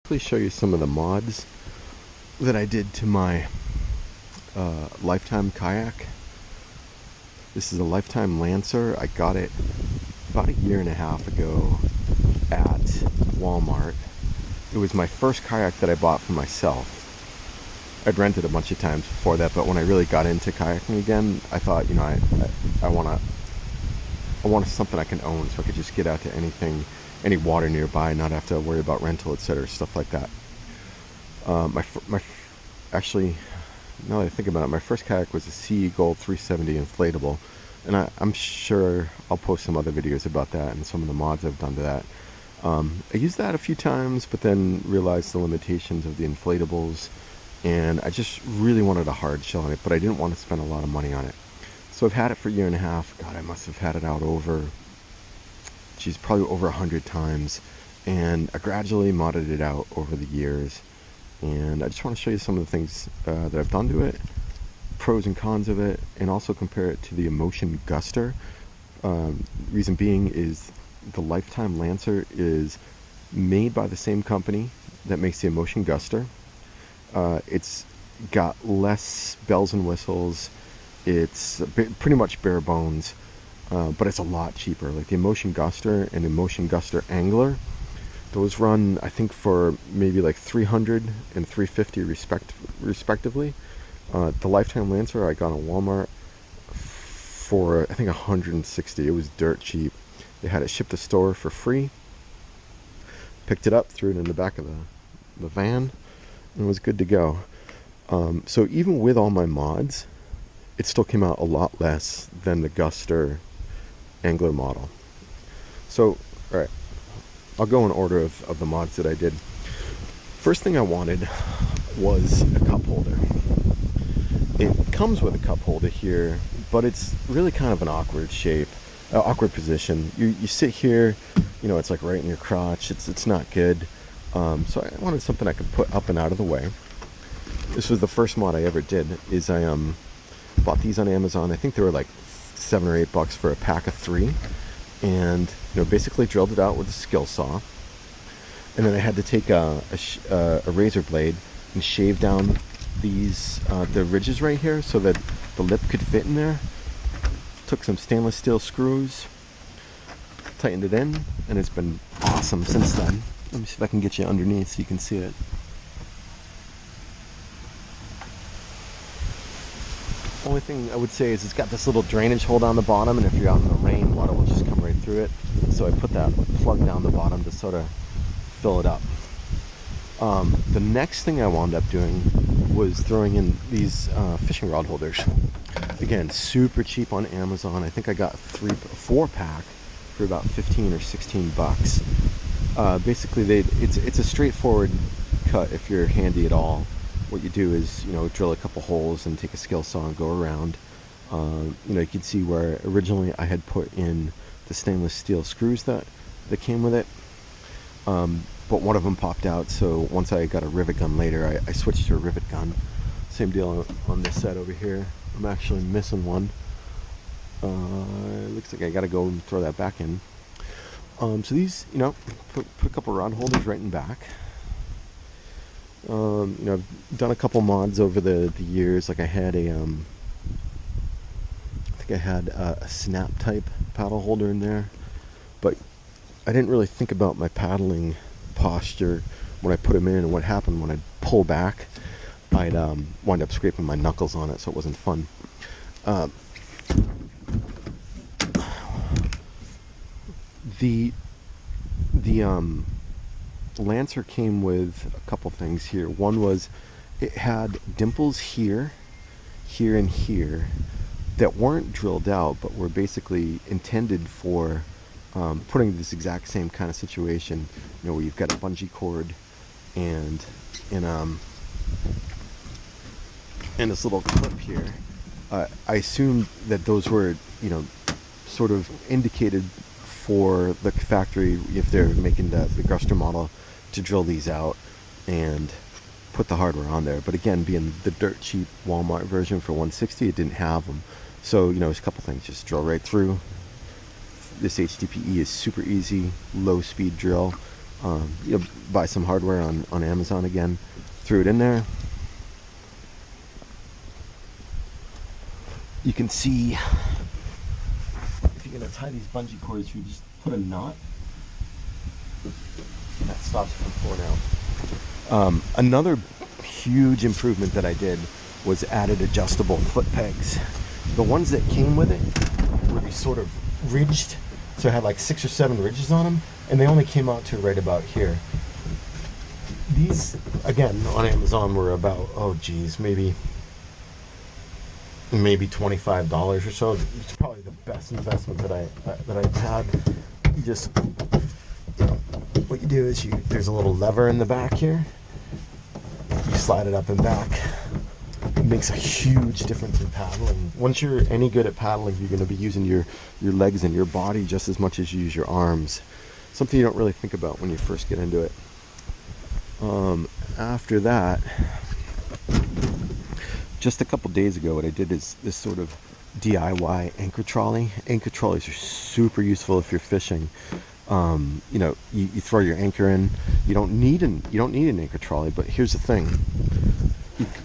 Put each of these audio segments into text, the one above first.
Please show you some of the mods that I did to my Lifetime kayak. This is a Lifetime Lancer. I got it about a year and a half ago at Walmart. It was my first kayak that I bought for myself. I'd rented a bunch of times before that, but when I really got into kayaking again, I thought, you know, I want something I can own, so I could just get out to any water nearby, not have to worry about rental, etc., stuff like that. Actually, now that I think about it, my first kayak was a Sea Gold 370 inflatable, and I'm sure I'll post some other videos about that and some of the mods I've done to that. I used that a few times, but then realized the limitations of the inflatables, and I just really wanted a hard shell on it, but I didn't want to spend a lot of money on it. So I've had it for a year and a half. God, I must have had it out probably over 100 times, and I gradually modded it out over the years. And I just want to show you some of the things that I've done to it, pros and cons of it, and also compare it to the Emotion Guster. Reason being is the Lifetime Lancer is made by the same company that makes the Emotion Guster. It's got less bells and whistles. It's pretty much bare bones, but it's a lot cheaper. Like the Emotion Guster and Emotion Guster Angler, those run, I think, for maybe like $300 and $350 respectively. The Lifetime Lancer I got at Walmart for, I think, $160. It was dirt cheap. They had it shipped to store for free. Picked it up, threw it in the back of the van, and it was good to go. So even with all my mods, it still came out a lot less than the Guster Angler model. So, alright, I'll go in order of the mods that I did. First thing I wanted was a cup holder. It comes with a cup holder here, but it's really kind of an awkward shape, awkward position. You sit here, you know, it's like right in your crotch. It's not good. So I wanted something I could put up and out of the way. This was the first mod I ever did. Is I bought these on Amazon. I think they were like $7 or $8 for a pack of 3, and basically drilled it out with a skill saw. And then I had to take a razor blade and shave down these the ridges right here so that the lip could fit in there. Took some stainless steel screws, tightened it in, and it's been awesome since then. Let me see if I can get you underneath so you can see it. Only thing I would say is it's got this little drainage hole down the bottom, and if you're out in the rain, water will just come right through it. So I put that plug down the bottom to sort of fill it up. The next thing I wound up doing was throwing in these fishing rod holders. Again, super cheap on Amazon. I think I got a 4-pack for about 15 or 16 bucks. Basically, it's a straightforward cut if you're handy at all. What you do is, drill a couple holes and take a skill saw and go around. You can see where originally I had put in the stainless steel screws that came with it. But one of them popped out, so once I got a rivet gun later, I switched to a rivet gun. Same deal on this side over here. I'm actually missing one. It looks like I gotta go and throw that back in. So these, put a couple rod holders right in back. I've done a couple mods over the years. Like I had I think I had a snap type paddle holder in there, but I didn't really think about my paddling posture when I put them in, and what happened when I'd pull back, I'd wind up scraping my knuckles on it, so it wasn't fun. The Lancer came with a couple things here. One was it had dimples here, here, and here that weren't drilled out, but were basically intended for putting this exact same kind of situation, where you've got a bungee cord and this little clip here. I assumed that those were, sort of indicated for the factory if they're making the Guster model to drill these out and put the hardware on there. But again, being the dirt cheap Walmart version for $160, it didn't have them. So, there's a couple things. Just drill right through. This HDPE is super easy, low speed drill. You know, buy some hardware on Amazon again, threw it in there. You can see if you're going to tie these bungee cords, you just put a knot. That stops it from pulling out. Another huge improvement that I did was added adjustable foot pegs. The ones that came with it were these sort of ridged, so it had like 6 or 7 ridges on them, and they only came out to right about here. These, again, on Amazon were about, oh geez, maybe $25 or so. It's probably the best investment that I've had. You just, you know, what you do is there's a little lever in the back here. You slide it up and back. It makes a huge difference in paddling. Once you're any good at paddling, you're going to be using your legs and your body just as much as you use your arms. Something you don't really think about when you first get into it. After that, just a couple days ago, what I did is this sort of DIY anchor trolley. Anchor trolleys are super useful if you're fishing. You know, you throw your anchor in. You don't need an anchor trolley, but here's the thing: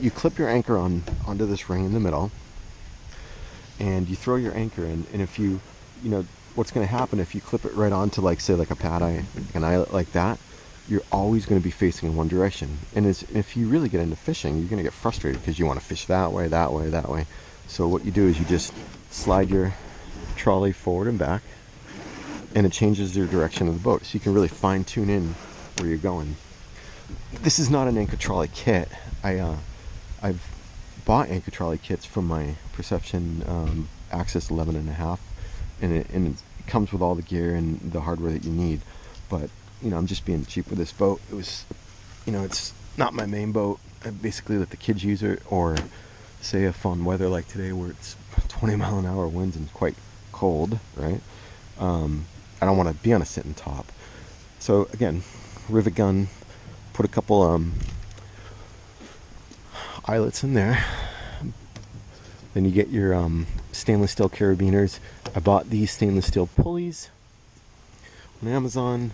you clip your anchor onto this ring in the middle, and you throw your anchor in. And if you know what's going to happen if you clip it right onto, like, say, like a pad eye, an eyelet like that, you're always going to be facing in one direction. And if you really get into fishing, you're going to get frustrated because you want to fish that way, that way, that way. So what you do is you just slide your trolley forward and back, and it changes your direction of the boat, so you can really fine tune in where you're going. This is not an anchor trolley kit. I've bought anchor trolley kits from my Perception Access 11.5, and it comes with all the gear and the hardware that you need. But you know, I'm just being cheap with this boat. It was, you know, it's not my main boat. I basically let the kids use it, or say a fun weather like today where it's 20-mile-an-hour winds and quite cold, right? I don't want to be on a sitting top. So again, rivet gun, put a couple eyelets in there. Then you get your stainless steel carabiners. I bought these stainless steel pulleys on Amazon.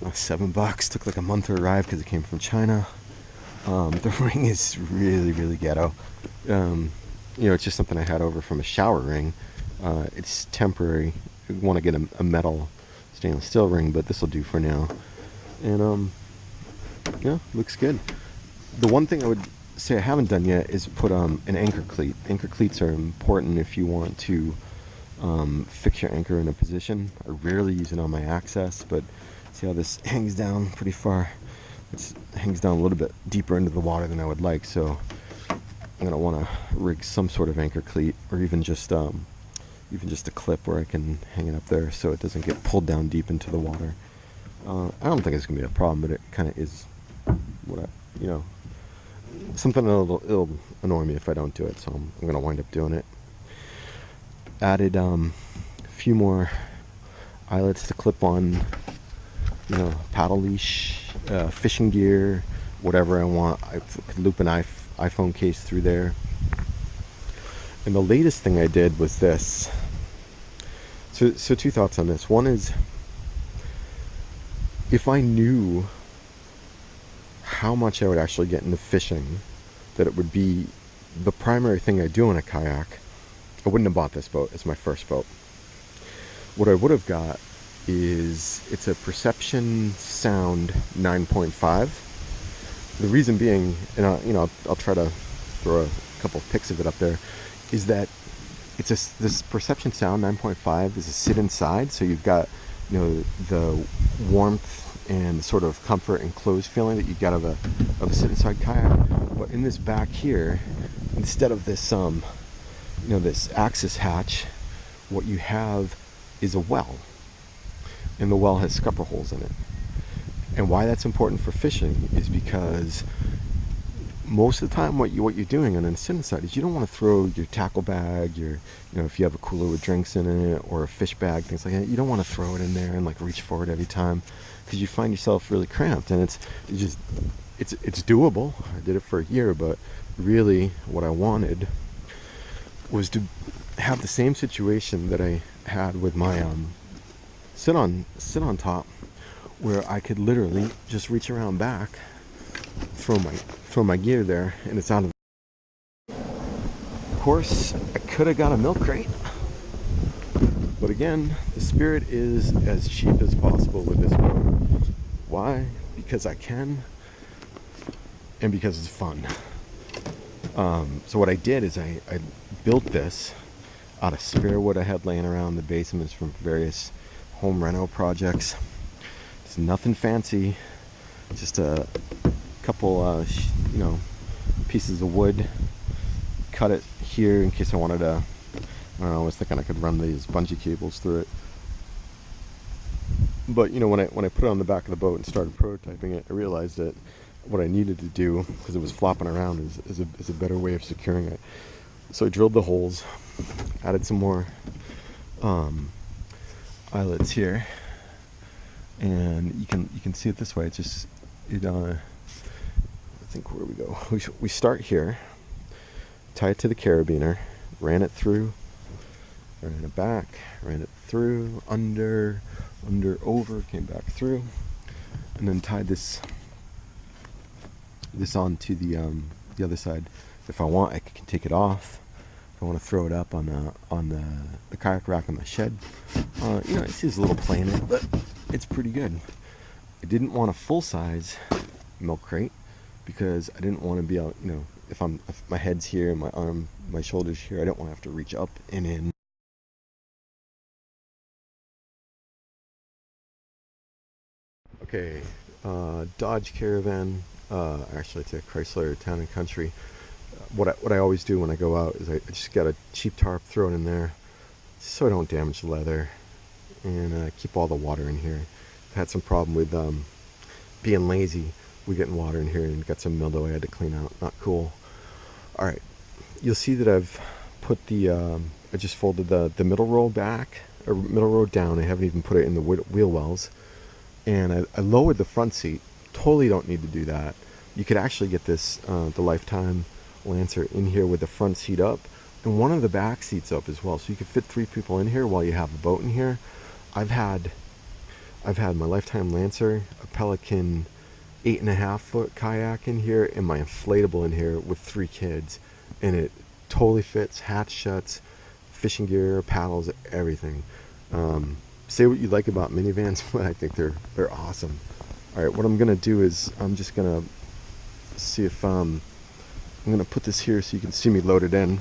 $7. Took like a month to arrive because it came from China. The ring is really, really ghetto. You know, it's just something I had over from a shower ring. It's temporary. I want to get a metal stainless steel ring, but this will do for now. And yeah, looks good. The one thing I would say I haven't done yet is put an anchor cleat. Anchor cleats are important if you want to fix your anchor in a position. I rarely use it on my Access, but see how this hangs down pretty far? It hangs down a little bit deeper into the water than I would like, so I'm going to want to rig some sort of anchor cleat, or even just a clip where I can hang it up there so it doesn't get pulled down deep into the water. I don't think it's going to be a problem, but it kind of is you know, something it'll annoy me if I don't do it, so I'm going to wind up doing it. Added a few more eyelets to clip on, you know, paddle leash, fishing gear, whatever I want. I could loop an iPhone case through there. And the latest thing I did was this. So two thoughts on this. One is, if I knew how much I would actually get into fishing, that it would be the primary thing I do in a kayak, I wouldn't have bought this boat. It's my first boat. What I would have got is, it's a Perception Sound 9.5. The reason being, and you know, I'll try to throw a couple of pics of it up there, is that this Perception Sound 9.5 is a sit inside, so you've got, you know, the warmth and sort of comfort and closed feeling that you get of a sit inside kayak. But in this back here, instead of this you know, this access hatch, what you have is a well, and the well has scupper holes in it. And why that's important for fishing is because most of the time what you're doing on a sit inside is you don't want to throw your tackle bag, you know, if you have a cooler with drinks in it, or a fish bag, things like that, you don't want to throw it in there and like reach for it every time, because you find yourself really cramped. And it's doable. I did it for a year, but really what I wanted was to have the same situation that I had with my sit on top, where I could literally just reach around back, throw my gear there, and it's out of. Of course, I could have got a milk crate, but again, the spirit is as cheap as possible with this boat. Why? Because I can, and because it's fun. So what I did is I built this out of spare wood I had laying around the basements from various home reno projects. It's nothing fancy, just a couple pieces of wood. Cut it here in case I wanted to, I don't know, I was thinking I could run these bungee cables through it. But when I put it on the back of the boat and started prototyping it, I realized that what I needed to do, because it was flopping around, is a better way of securing it. So I drilled the holes, added some more eyelets here, and you can see it this way. It's just I think, where we go? We start here, tie it to the carabiner, ran it through, ran it back, ran it through, under, over, came back through, and then tied this onto the other side. If I want, I can take it off. If I want to throw it up on the kayak rack in my shed, it seems a little plain, but it's pretty good. I didn't want a full-size milk crate because I didn't want to be out. If my head's here, my shoulders here, I don't want to have to reach up and in. Okay, Dodge Caravan. Actually, it's a Chrysler Town and Country. What I always do when I go out is I just got a cheap tarp, throw it in there, so I don't damage the leather, and keep all the water in here. I've had some problem with being lazy. We getting water in here and got some mildew I had to clean out. Not cool. All right, you'll see that I've put I just folded the middle row back, or middle row down. I haven't even put it in the wheel wells, and I lowered the front seat. Totally don't need to do that. You could actually get this the Lifetime Lancer in here with the front seat up and one of the back seats up as well, so you could fit 3 people in here while you have a boat in here. I've had my Lifetime Lancer, a Pelican 8.5-foot kayak in here, and my inflatable in here with 3 kids, and it totally fits. Hatch shuts, fishing gear, paddles, everything. Say what you like about minivans, but I think they're awesome. All right, what I'm gonna do is I'm just gonna see if I'm gonna put this here so you can see me load it in.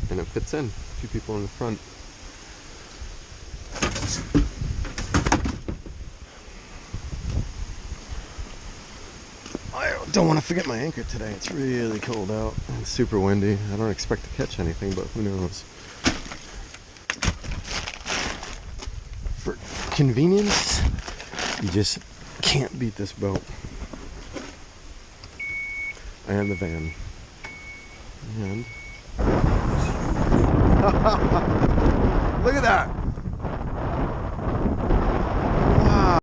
And it fits in. 2 people in the front. I don't want to forget my anchor today. It's really cold out. It's super windy. I don't expect to catch anything, but who knows. For convenience, you just can't beat this boat. And the van. And look at that!